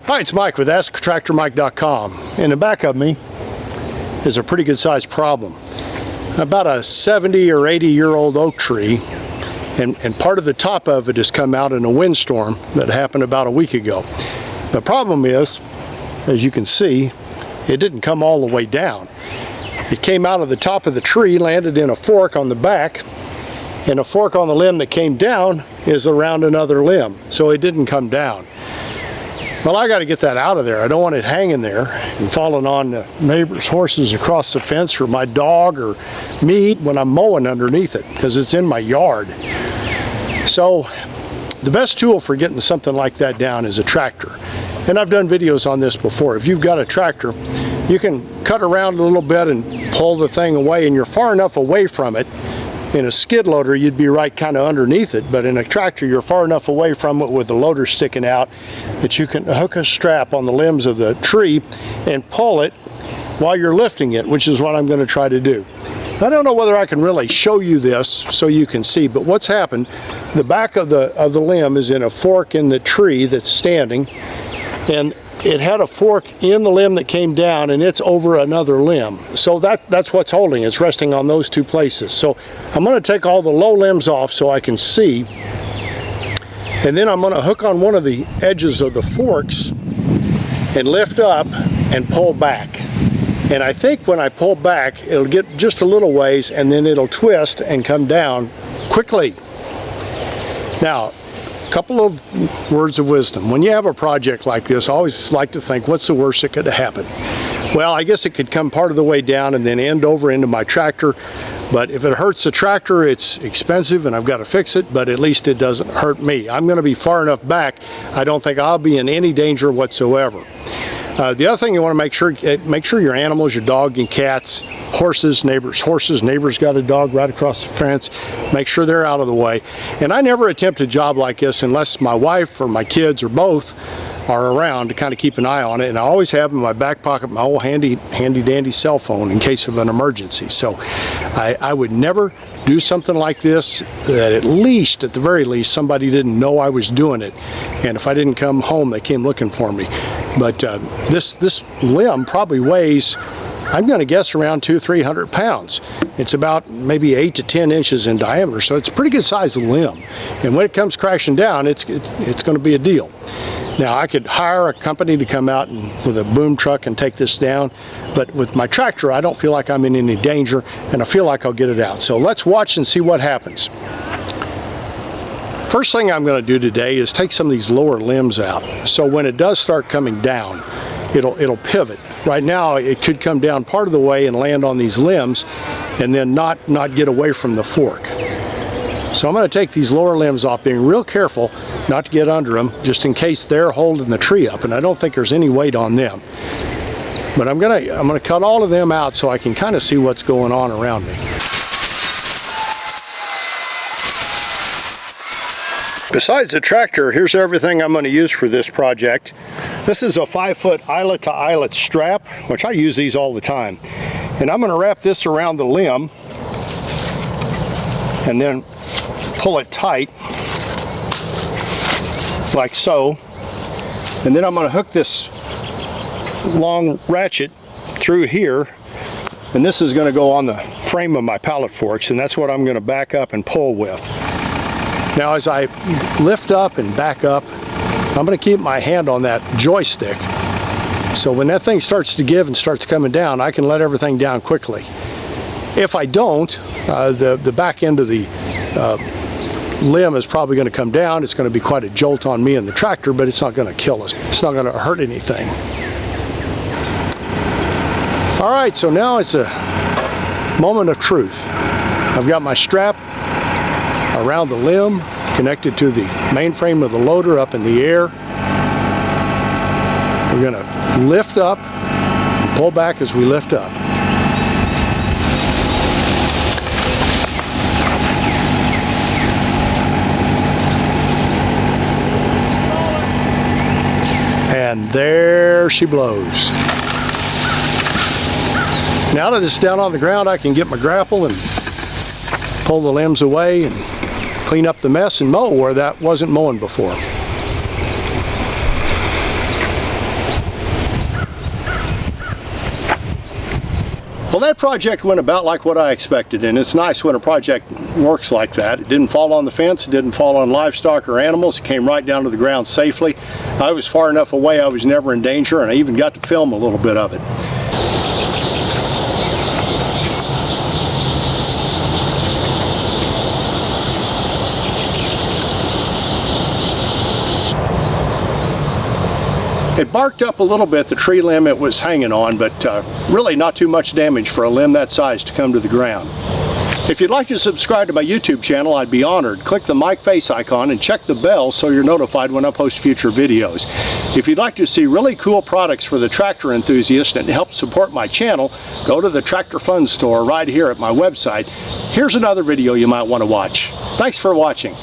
Hi, it's Mike with AskTractorMike.com. In the back of me is a pretty good sized problem. About a 70 or 80 year old oak tree, and part of the top of it has come out in a windstorm that happened about a week ago. The problem is, as you can see, it didn't come all the way down. It came out of the top of the tree, landed in a fork on the back, and a fork on the limb that came down is around another limb, so it didn't come down. Well, I got to get that out of there. I don't want it hanging there and falling on the neighbor's horses across the fence, or my dog, or me when I'm mowing underneath it, because it's in my yard. So the best tool for getting something like that down is a tractor. And I've done videos on this before. If you've got a tractor, you can cut around a little bit and pull the thing away, and you're far enough away from it. In a skid loader, you'd be right kind of underneath it, but in a tractor, you're far enough away from it with the loader sticking out that you can hook a strap on the limbs of the tree and pull it while you're lifting it, which is what I'm going to try to do. I don't know whether I can really show you this so you can see, but what's happened, the back of the limb is in a fork in the tree that's standing, and it had a fork in the limb that came down, and it's over another limb. So that's what's holding. It's resting on those two places. So I'm going to take all the low limbs off so I can see, and then I'm going to hook on one of the edges of the forks and lift up and pull back. And I think when I pull back, it'll get just a little ways, and then it'll twist and come down quickly. Now, couple of words of wisdom. When you have a project like this, I always like to think, what's the worst that could happen? Well, I guess it could come part of the way down and then end over into my tractor. But if it hurts the tractor, it's expensive and I've got to fix it, but at least it doesn't hurt me. I'm going to be far enough back, I don't think I'll be in any danger whatsoever. The other thing you want to make sure your animals, your dog and cats, horses, neighbors got a dog right across the fence, make sure they're out of the way. And I never attempt a job like this unless my wife or my kids or both are around to kind of keep an eye on it. And I always have in my back pocket my old handy dandy cell phone in case of an emergency. So I would never do something like this that at the very least, somebody didn't know I was doing it. And if I didn't come home, they came looking for me. But this limb probably weighs, I'm going to guess, around 200-300 pounds. It's about maybe 8 to 10 inches in diameter, so it's a pretty good sized limb. And when it comes crashing down, it's going to be a deal. Now, I could hire a company to come out with a boom truck and take this down, but with my tractor, I don't feel like I'm in any danger, and I feel like I'll get it out. So let's watch and see what happens. First thing I'm going to do today is take some of these lower limbs out, so when it does start coming down, it'll pivot. Right now, it could come down part of the way and land on these limbs, and then not get away from the fork. So I'm going to take these lower limbs off, being real careful not to get under them, just in case they're holding the tree up, and I don't think there's any weight on them. But I'm gonna cut all of them out so I can kind of see what's going on around me. Besides the tractor, here's everything I'm going to use for this project. This is a 5-foot eyelet to eyelet strap, which I use these all the time. And I'm going to wrap this around the limb and then pull it tight, like so. And then I'm going to hook this long ratchet through here, and this is going to go on the frame of my pallet forks, and that's what I'm going to back up and pull with. Now, as I lift up and back up, I'm going to keep my hand on that joystick, so when that thing starts to give and starts coming down, I can let everything down quickly. If I don't, the back end of the limb is probably going to come down. It's going to be quite a jolt on me and the tractor, but it's not going to kill us. It's not going to hurt anything. All right, so now it's a moment of truth. I've got my strap around the limb, connected to the main frame of the loader up in the air. We're going to lift up and pull back as we lift up. And there she blows. Now that it's down on the ground, I can get my grapple and pull the limbs away and clean up the mess and mow where that wasn't mowing before. Well, that project went about like what I expected, and it's nice when a project works like that. It didn't fall on the fence, it didn't fall on livestock or animals, it came right down to the ground safely. I was far enough away I was never in danger, and I even got to film a little bit of it. It barked up a little bit, the tree limb it was hanging on, but really not too much damage for a limb that size to come to the ground. If you'd like to subscribe to my YouTube channel, I'd be honored. Click the mic face icon and check the bell so you're notified when I post future videos. If you'd like to see really cool products for the tractor enthusiast and help support my channel, go to the Tractor Fun store right here at my website. Here's another video you might want to watch. Thanks for watching.